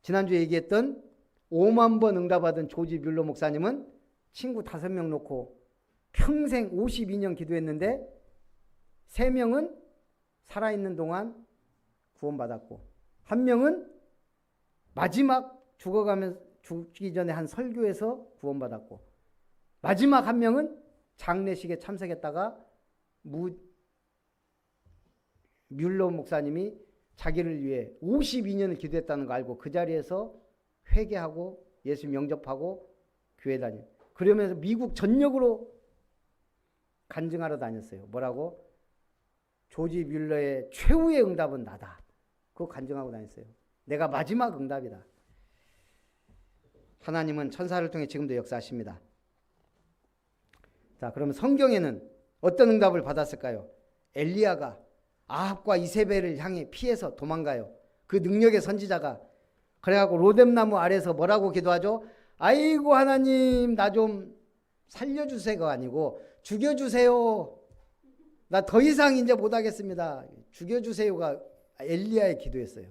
지난주에 얘기했던 5만 번 응답받은 조지 뮬러 목사님은 친구 5명 놓고 평생 52년 기도했는데 3명은 살아있는 동안 구원받았고 1명은 마지막 죽기 전에 한 설교에서 구원받았고 마지막 1명은 장례식에 참석했다가 뮬러 목사님이 자기를 위해 52년을 기도했다는 거 알고 그 자리에서 회개하고 예수 영접하고 교회 다녀요. 그러면서 미국 전역으로 간증하러 다녔어요. 뭐라고? 조지 뮬러의 최후의 응답은 나다. 그거 간증하고 다녔어요. 내가 마지막 응답이다. 하나님은 천사를 통해 지금도 역사하십니다. 자, 그러면 성경에는 어떤 응답을 받았을까요? 엘리야가 아합과 이세벨을 향해 피해서 도망가요. 그 능력의 선지자가. 그래갖고 로뎀나무 아래서 뭐라고 기도하죠? 아이고 하나님 나 좀 살려주세요가 아니고 죽여주세요. 나 더 이상 이제 못하겠습니다. 죽여주세요가 엘리야의 기도였어요.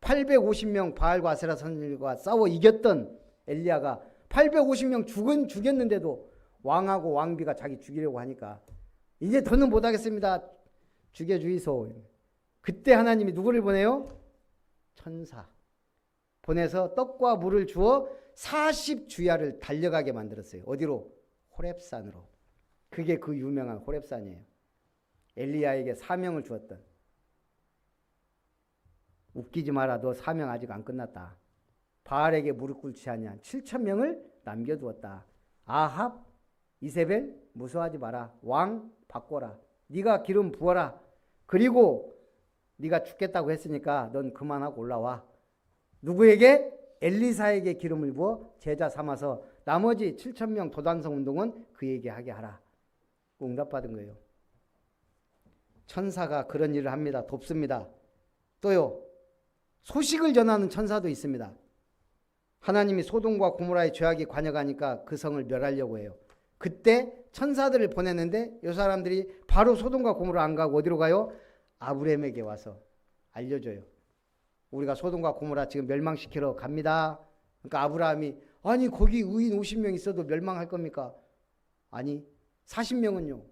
850명 바알과 아세라 선지자들과 싸워 이겼던 엘리야가 850명 죽였는데도 왕하고 왕비가 자기 죽이려고 하니까 이제 더는 못하겠습니다. 죽여주이소. 그때 하나님이 누구를 보내요? 천사 보내서 떡과 물을 주어 40주야를 달려가게 만들었어요. 어디로? 호렙산으로. 그게 그 유명한 호렙산이에요. 엘리야에게 사명을 주었던. 웃기지 마라. 너 사명 아직 안 끝났다. 바알에게 무릎 꿇지 않냐. 7,000명을 남겨두었다. 아합, 이세벨 무서워하지 마라. 왕 바꿔라. 네가 기름 부어라. 그리고 네가 죽겠다고 했으니까 넌 그만하고 올라와. 누구에게? 엘리사에게 기름을 부어 제자 삼아서 나머지 7,000명 도단성 운동은 그에게 하게 하라. 응답받은 거예요. 천사가 그런 일을 합니다. 돕습니다. 또요. 소식을 전하는 천사도 있습니다. 하나님이 소돔과 고모라의 죄악이 관여가니까 그 성을 멸하려고 해요. 그때 천사들을 보냈는데 이 사람들이 바로 소돔과 고모라 안 가고 어디로 가요? 아브라함에게 와서 알려줘요. 우리가 소돔과 고모라 지금 멸망시키러 갑니다. 그러니까 아브라함이 아니 거기 의인 50명 있어도 멸망할 겁니까? 아니 40명은요.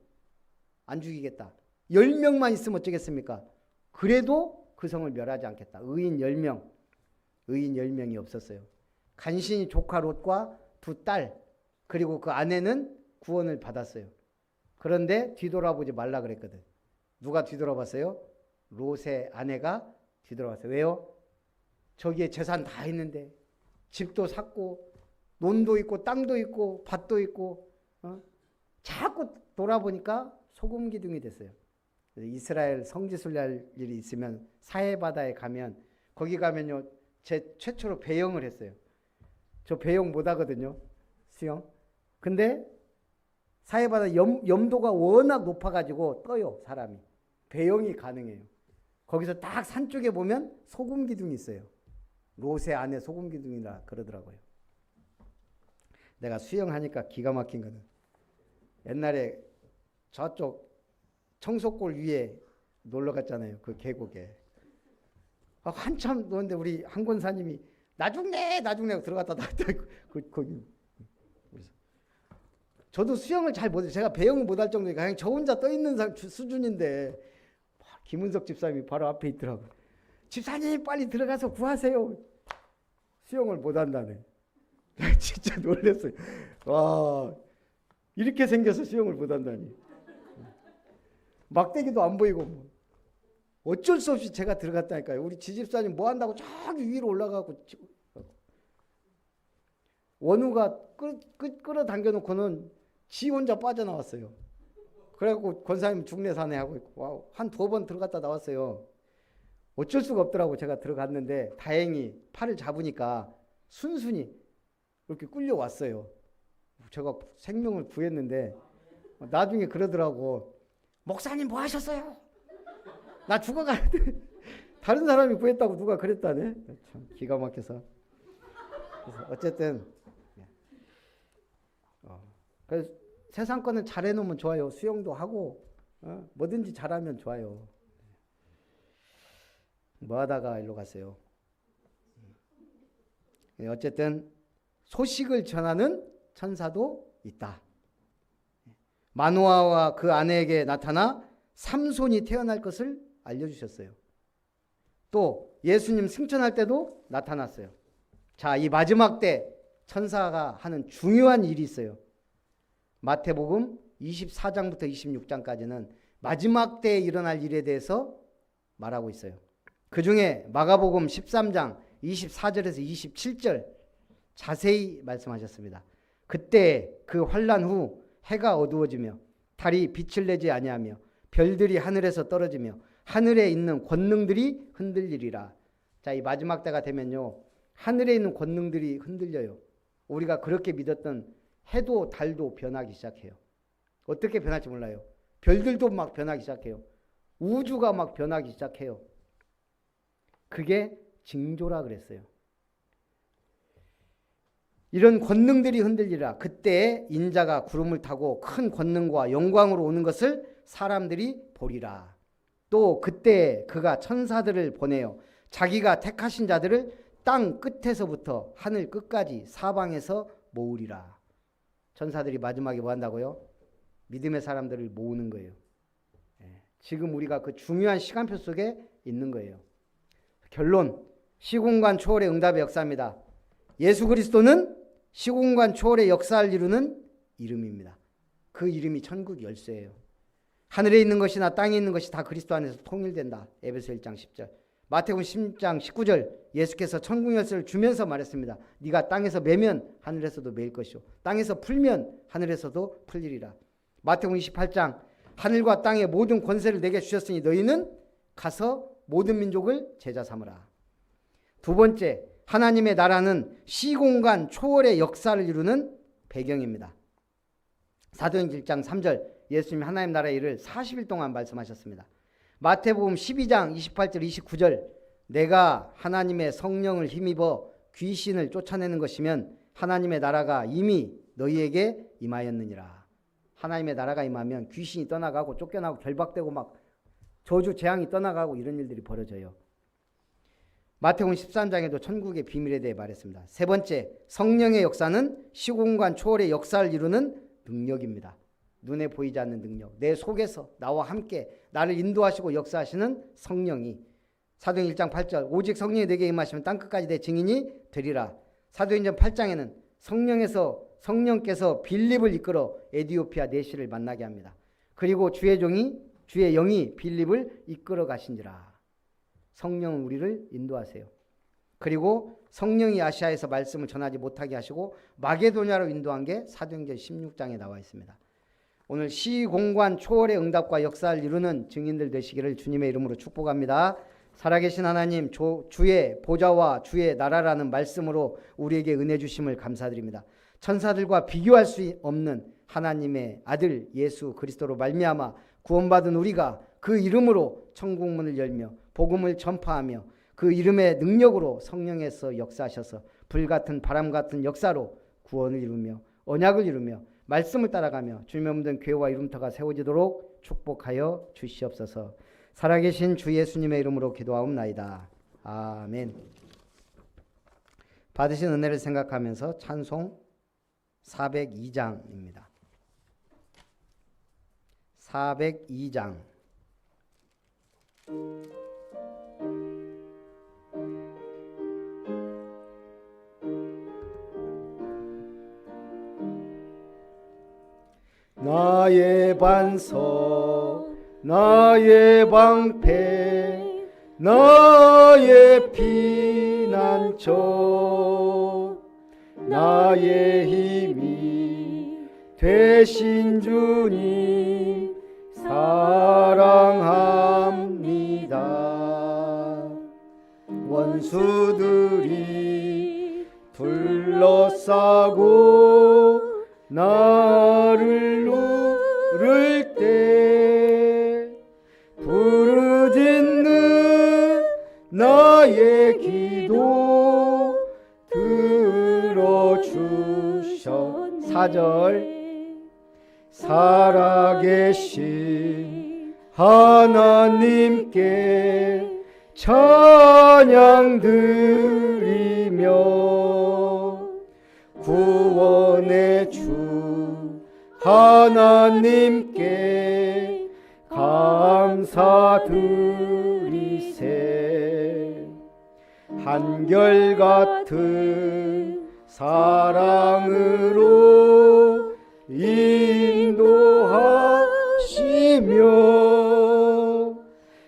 안 죽이겠다. 10명만 있으면 어쩌겠습니까? 그래도 그 성을 멸하지 않겠다. 의인 10명이 없었어요. 간신히 조카 롯과 두 딸, 그리고 그 아내는 구원을 받았어요. 그런데 뒤돌아보지 말라 그랬거든. 누가 뒤돌아봤어요? 롯의 아내가 뒤돌아봤어요. 왜요? 저기에 재산 다 있는데, 집도 샀고 논도 있고 땅도 있고 밭도 있고, 자꾸 돌아보니까 소금 기둥이 됐어요. 이스라엘 성지순례할 일이 있으면 사해바다에 가면, 거기 가면요, 제 최초로 배영을 했어요. 저 배영 못 하거든요, 수영. 근데 사해바다 염도가 워낙 높아가지고 떠요, 사람이. 배영이 가능해요. 거기서 딱 산 쪽에 보면 소금 기둥이 있어요. 롯의 아내 소금 기둥이라 그러더라고요. 내가 수영하니까 기가 막힌 거는, 옛날에 저쪽 청소골 위에 놀러 갔잖아요. 그 계곡에. 한참 노는데 우리 한 권사님이 나 죽네 들어갔다 나왔다. 거기. 저도 수영을 잘 못해요. 제가 배영을 못할 정도니까 그냥 저 혼자 떠 있는 수준인데, 김은석 집사님이 바로 앞에 있더라고. 집사님 빨리 들어가서 구하세요. 수영을 못한다네. 진짜 놀랐어요. 와, 이렇게 생겨서 수영을 못한다니. 막대기도 안 보이고 뭐. 어쩔 수 없이 제가 들어갔다니까요. 우리 지집사님 뭐 한다고 저기 위로 올라가고, 원우가 끌어당겨놓고는 지 혼자 빠져나왔어요. 그래갖고 권사님 중내사내 하고 있고, 한 2번 들어갔다 나왔어요. 어쩔 수가 없더라고. 제가 들어갔는데 다행히 팔을 잡으니까 순순히 이렇게 끌려왔어요. 제가 생명을 구했는데 나중에 그러더라고. 목사님 뭐 하셨어요? 나 죽어가는데. 다른 사람이 구했다고 누가 그랬다네. 참 기가 막혀서. 그래서 어쨌든 그래서 세상 거는 잘해놓으면 좋아요. 수영도 하고 뭐든지 잘하면 좋아요. 뭐 하다가 일로 갔어요. 어쨌든 소식을 전하는 천사도 있다. 마노아와 그 아내에게 나타나 삼손이 태어날 것을 알려주셨어요. 또 예수님 승천할 때도 나타났어요. 자, 이 마지막 때 천사가 하는 중요한 일이 있어요. 마태복음 24장부터 26장까지는 마지막 때에 일어날 일에 대해서 말하고 있어요. 그 중에 마가복음 13장 24절에서 27절 자세히 말씀하셨습니다. 그때 그 환난 후 해가 어두워지며 달이 빛을 내지 아니하며 별들이 하늘에서 떨어지며 하늘에 있는 권능들이 흔들리리라. 자, 이 마지막 때가 되면요, 하늘에 있는 권능들이 흔들려요. 우리가 그렇게 믿었던 해도 달도 변하기 시작해요. 어떻게 변할지 몰라요. 별들도 막 변하기 시작해요. 우주가 막 변하기 시작해요. 그게 징조라 그랬어요. 이런 권능들이 흔들리라. 그때 인자가 구름을 타고 큰 권능과 영광으로 오는 것을 사람들이 보리라. 또 그때 그가 천사들을 보내어 자기가 택하신 자들을 땅 끝에서부터 하늘 끝까지 사방에서 모으리라. 천사들이 마지막에 뭐 한다고요? 믿음의 사람들을 모으는 거예요. 지금 우리가 그 중요한 시간표 속에 있는 거예요. 결론, 시공간 초월의 응답의 역사입니다. 예수 그리스도는 시공간 초월의 역사를 이루는 이름입니다. 그 이름이 천국 열쇠예요. 하늘에 있는 것이나 땅에 있는 것이 다 그리스도 안에서 통일된다. 에베소 1장 10절. 마태복음 10장 19절 예수께서 천국 열쇠를 주면서 말했습니다. 네가 땅에서 매면 하늘에서도 매일 것이요 땅에서 풀면 하늘에서도 풀리리라. 마태복음 28장 하늘과 땅의 모든 권세를 내게 주셨으니 너희는 가서 모든 민족을 제자 삼으라. 두 번째, 하나님의 나라는 시공간 초월의 역사를 이루는 배경입니다. 사도행전 1장 3절 예수님이 하나님 나라의 일을 40일 동안 말씀하셨습니다. 마태복음 12장 28절 29절 내가 하나님의 성령을 힘입어 귀신을 쫓아내는 것이면 하나님의 나라가 이미 너희에게 임하였느니라. 하나님의 나라가 임하면 귀신이 떠나가고 쫓겨나고 결박되고 막 저주 재앙이 떠나가고 이런 일들이 벌어져요. 마태복음 13장에도 천국의 비밀에 대해 말했습니다. 세 번째, 성령의 역사는 시공간 초월의 역사를 이루는 능력입니다. 눈에 보이지 않는 능력, 내 속에서 나와 함께 나를 인도하시고 역사하시는 성령이 사도행전 1장 8절 오직 성령이 내게 임하시면 땅끝까지 내 증인이 되리라. 사도행전 8장에는 성령께서 빌립을 이끌어 에디오피아 내시를 만나게 합니다. 그리고 주의 영이 빌립을 이끌어 가신지라. 성령은 우리를 인도하세요. 그리고 성령이 아시아에서 말씀을 전하지 못하게 하시고 마게도냐로 인도한 게 사도행전 16장에 나와 있습니다. 오늘 시공간 초월의 응답과 역사를 이루는 증인들 되시기를 주님의 이름으로 축복합니다. 살아계신 하나님, 주의 보좌와 주의 나라라는 말씀으로 우리에게 은혜 주심을 감사드립니다. 천사들과 비교할 수 없는 하나님의 아들 예수 그리스도로 말미암아 구원받은 우리가 그 이름으로 천국문을 열며 복음을 전파하며 그 이름의 능력으로 성령에서 역사하셔서 불같은 바람 같은 역사로 구원을 이루며 언약을 이루며 말씀을 따라가며 주님의 몸된 교회와 이름터가 세워지도록 축복하여 주시옵소서. 살아계신 주 예수님의 이름으로 기도하옵나이다. 아멘. 받으신 은혜를 생각하면서 찬송 402장입니다. 402장. 나의 반석, 나의 방패, 나의 피난처, 나의 힘이 되신 주님 사랑합니다. 원수들이 둘러싸고 나를 누를 때 부르짖는 나의 기도 들어주셔. 4절 살아계신 하나님께 찬양 드리며 구원의 주 하나님께 감사드리세. 한결같은 사랑으로 인도하시며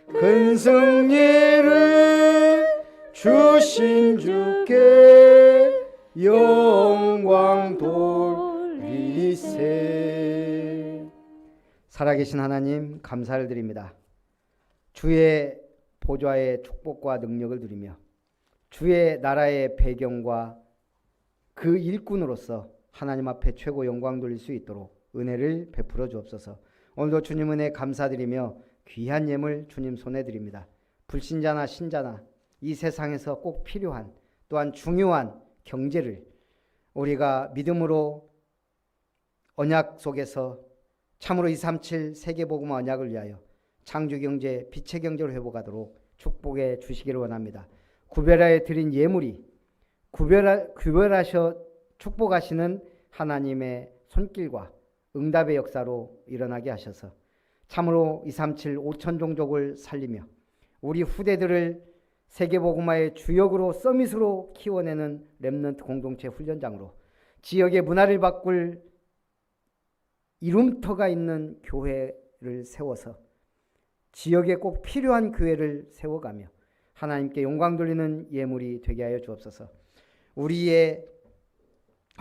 큰 승리를 주신 주께 영광 돌리세. 살아계신 하나님 감사를 드립니다. 주의 보좌의 축복과 능력을 누리며 주의 나라의 배경과 그 일꾼으로서 하나님 앞에 최고 영광 돌릴 수 있도록 은혜를 베풀어 주옵소서. 오늘도 주님 은혜 감사드리며 귀한 예물 주님 손에 드립니다. 불신자나 신자나 이 세상에서 꼭 필요한 또한 중요한 경제를 우리가 믿음으로 언약 속에서 참으로 237 세계복음 언약을 위하여 창조경제, 빛의 경제로 회복하도록 축복해 주시기를 원합니다. 구별하여 드린 예물이 구별하셔 축복하시는 하나님의 손길과 응답의 역사로 일어나게 하셔서 참으로 237 5천 종족을 살리며 우리 후대들을 세계복음화의 주역으로 서밋으로 키워내는 렘넌트 공동체 훈련장으로 지역의 문화를 바꿀 이름터가 있는 교회를 세워서 지역에 꼭 필요한 교회를 세워가며 하나님께 영광 돌리는 예물이 되게 하여 주옵소서. 우리의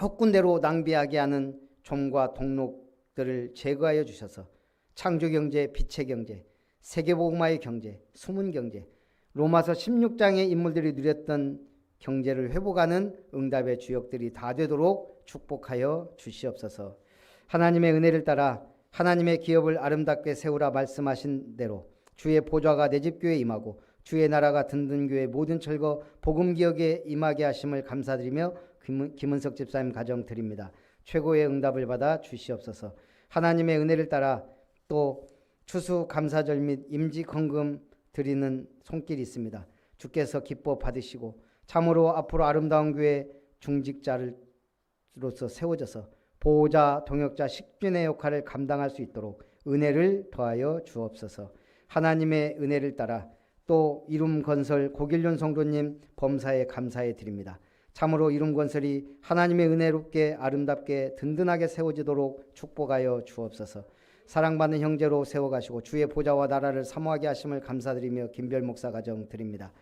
헛군대로 낭비하게 하는 좀과 동록들을 제거하여 주셔서 창조경제, 빛의 경제, 세계복음화의 경제, 숨은 경제, 로마서 16장의 인물들이 누렸던 경제를 회복하는 응답의 주역들이 다 되도록 축복하여 주시옵소서. 하나님의 은혜를 따라 하나님의 기업을 아름답게 세우라 말씀하신 대로 주의 보좌가 내 집 교회에 임하고 주의 나라가 든든 교회 모든 철거 복음 기업에 임하게 하심을 감사드리며 김은석 집사님 가정 드립니다. 최고의 응답을 받아 주시옵소서. 하나님의 은혜를 따라 또 추수 감사절 및 임직 헌금 드리는 손길이 있습니다. 주께서 기뻐 받으시고 참으로 앞으로 아름다운 교회 중직자로서 세워져서 보호자, 동역자, 식균의 역할을 감당할 수 있도록 은혜를 더하여 주옵소서. 하나님의 은혜를 따라 또 이룸건설 고길륜 성도님 범사에 감사해 드립니다. 참으로 이룸건설이 하나님의 은혜롭게 아름답게 든든하게 세워지도록 축복하여 주옵소서. 사랑받는 형제로 세워가시고 주의 보좌와 나라를 사모하게 하심을 감사드리며 김별 목사 가정 드립니다.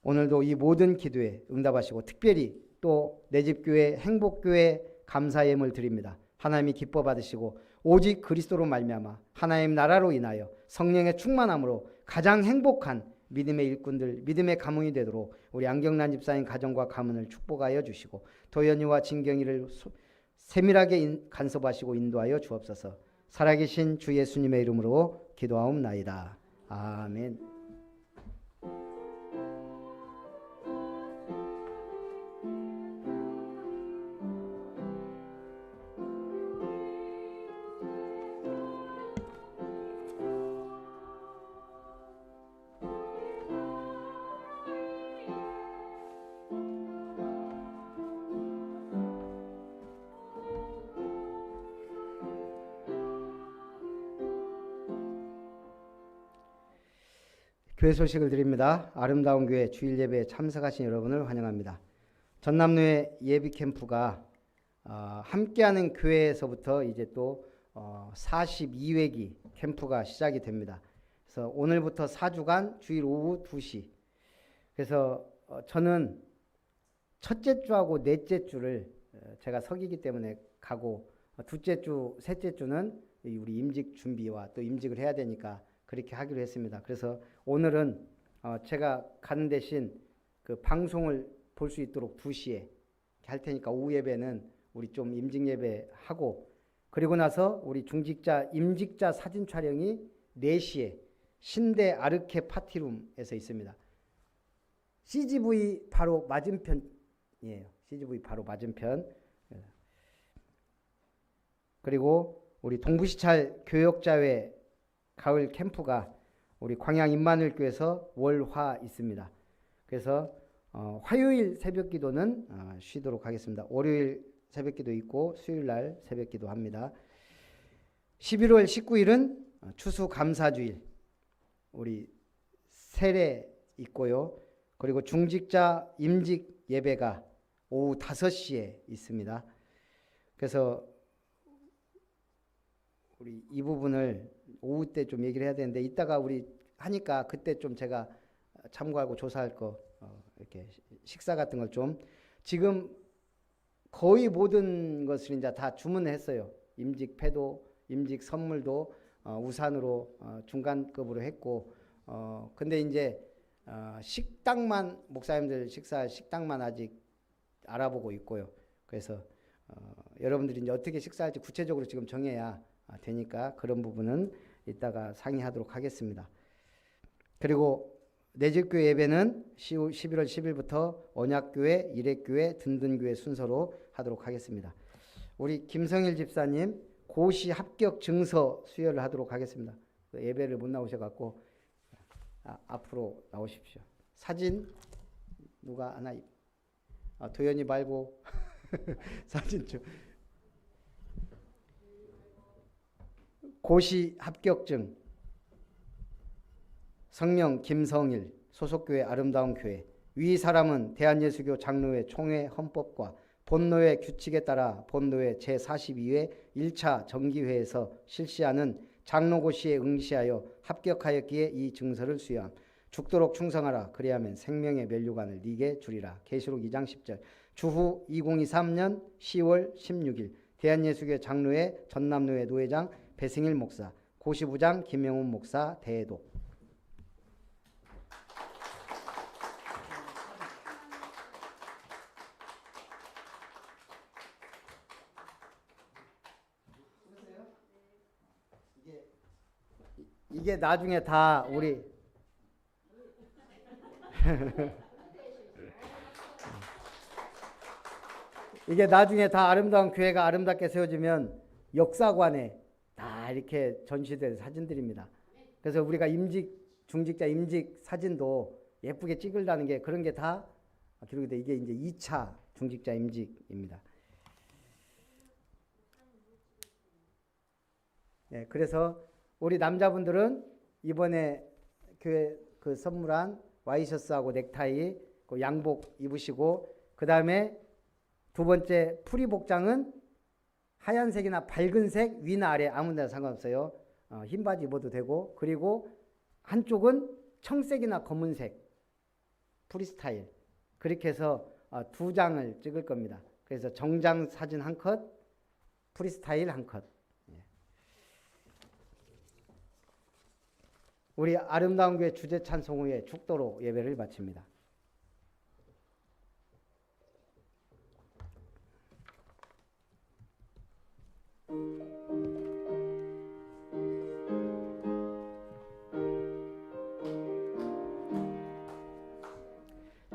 오늘도 이 모든 기도에 응답하시고 특별히 또 내 집교회 행복교회 감사예물 드립니다. 하나님이 기뻐 받으시고 오직 그리스도로 말미암아 하나님 나라로 인하여 성령의 충만함으로 가장 행복한 믿음의 일꾼들, 믿음의 가문이 되도록 우리 안경란 집사님 가정과 가문을 축복하여 주시고 도연이와 진경이를 세밀하게 간섭하시고 인도하여 주옵소서. 살아계신 주 예수님의 이름으로 기도하옵나이다. 아멘. 교회 소식을 드립니다. 아름다운 교회 주일 예배에 참석하신 여러분을 환영합니다. 전남로의 예비 캠프가 함께하는 교회에서부터 이제 또 42회기 캠프가 시작이 됩니다. 그래서 오늘부터 4주간 주일 오후 2시. 그래서 저는 첫째 주하고 넷째 주를 제가 석이기 때문에 가고 둘째 주, 셋째 주는 우리 임직 준비와 또 임직을 해야 되니까 그렇게 하기로 했습니다. 그래서 오늘은 제가 가는 대신 그 방송을 볼 수 있도록 2시에 할 테니까 오후 예배는 우리 좀 임직 예배 하고 그리고 나서 우리 중직자 임직자 사진 촬영이 4시에 신대 아르케 파티룸에서 있습니다. CGV 바로 맞은편이에요. CGV 바로 맞은편. 그리고 우리 동부시찰 교역자회 가을 캠프가 우리 광양 임마누엘교회에서 월화 있습니다. 그래서 화요일 새벽기도는 쉬도록 하겠습니다. 월요일 새벽기도 있고 수요일날 새벽기도 합니다. 11월 19일은 추수감사주일 우리 세례 있고요. 그리고 중직자 임직 예배가 오후 5시에 있습니다. 그래서 우리 이 부분을 오후 때 좀 얘기를 해야 되는데 이따가 우리 하니까 그때 좀 제가 참고하고 조사할 거 이렇게 식사 같은 걸 좀 지금 거의 모든 것을 이제 다 주문했어요. 임직 패도, 임직 선물도 우산으로 중간급으로 했고 근데 이제 식당만 목사님들 식사 식당만 아직 알아보고 있고요. 그래서 여러분들이 이제 어떻게 식사할지 구체적으로 지금 정해야 되니까 그런 부분은 이따가 상의하도록 하겠습니다. 그리고 내 집교회 예배는 11월 10일부터 언약교회, 일회교회, 든든교회 순서로 하도록 하겠습니다. 우리 김성일 집사님 고시 합격 증서 수여를 하도록 하겠습니다. 예배를 못 나오셔갖고 앞으로 나오십시오. 사진 누가 하나 도연이 말고 사진 좀 고시 합격증 성명 김성일 소속교회 아름다운 교회 위 사람은 대한예수교 장로회 총회 헌법과 본노회 규칙에 따라 본노회 제42회 1차 정기회에서 실시하는 장로고시에 응시하여 합격하였기에 이 증서를 수여함. 죽도록 충성하라. 그리하면 생명의 면류관을 네게 주리라. 계시록 2장 10절. 주후 2023년 10월 16일 대한예수교 장로회 전남로회 노회장 배승일 목사, 고시부장 김영훈 목사 대도. 이게 나중에 다 우리 이게 나중에 다 아름다운 교회가 아름답게 세워지면 역사관에 다 이렇게 전시될 사진들입니다. 그래서 우리가 중직자 임직 사진도 예쁘게 찍으려는 게 그런 게 다 기록이 돼. 이게 이제 2차 중직자 임직입니다. 예, 그래서 우리 남자분들은 이번에 교회 그 선물한 와이셔츠하고 넥타이, 그 양복 입으시고, 그 다음에 두 번째 프리 복장은 하얀색이나 밝은색 위나 아래 아무데나 상관없어요. 흰 바지 입어도 되고, 그리고 한쪽은 청색이나 검은색 프리스타일, 그렇게 해서 두 장을 찍을 겁니다. 그래서 정장 사진 한 컷, 프리스타일 한 컷. 우리 아름다운 교회 주제 찬송 후에 축도로 예배를 마칩니다.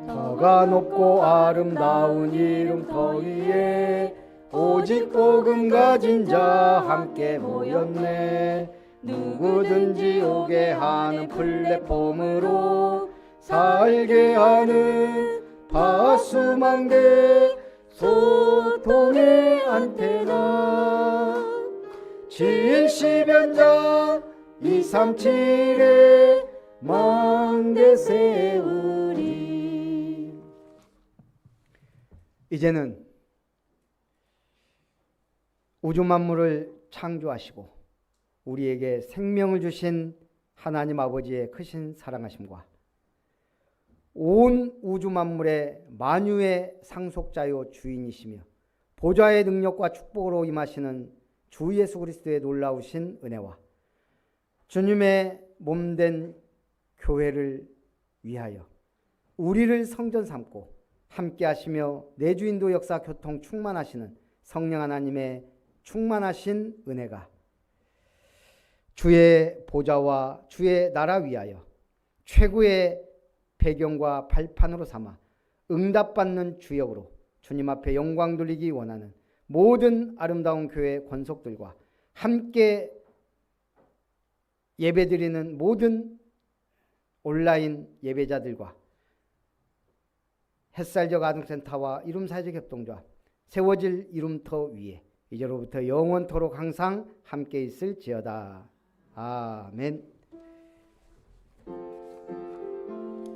저가 높고 아름다운 이름터 위에 오직 복음 가진 자 함께 모였네. 누구든지 오게 하는 플랫폼으로 살게 하는 파수망대 소통의 안테나 70연장 237에 망대 세우리. 이제는 우주 만물을 창조하시고 우리에게 생명을 주신 하나님 아버지의 크신 사랑하심과 온 우주 만물의 만유의 상속자요 주인이시며 보좌의 능력과 축복으로 임하시는 주 예수 그리스도의 놀라우신 은혜와 주님의 몸된 교회를 위하여 우리를 성전 삼고 함께 하시며 내주인도 역사 교통 충만하시는 성령 하나님의 충만하신 은혜가 주의 보좌와 주의 나라 위하여 최고의 배경과 발판으로 삼아 응답받는 주역으로 주님 앞에 영광 돌리기 원하는 모든 아름다운 교회 권속들과 함께 예배드리는 모든 온라인 예배자들과 햇살적 아동센터와 이룸사회적 협동조합 세워질 이룸터 위에 이제로부터 영원토록 항상 함께 있을지어다. 아멘.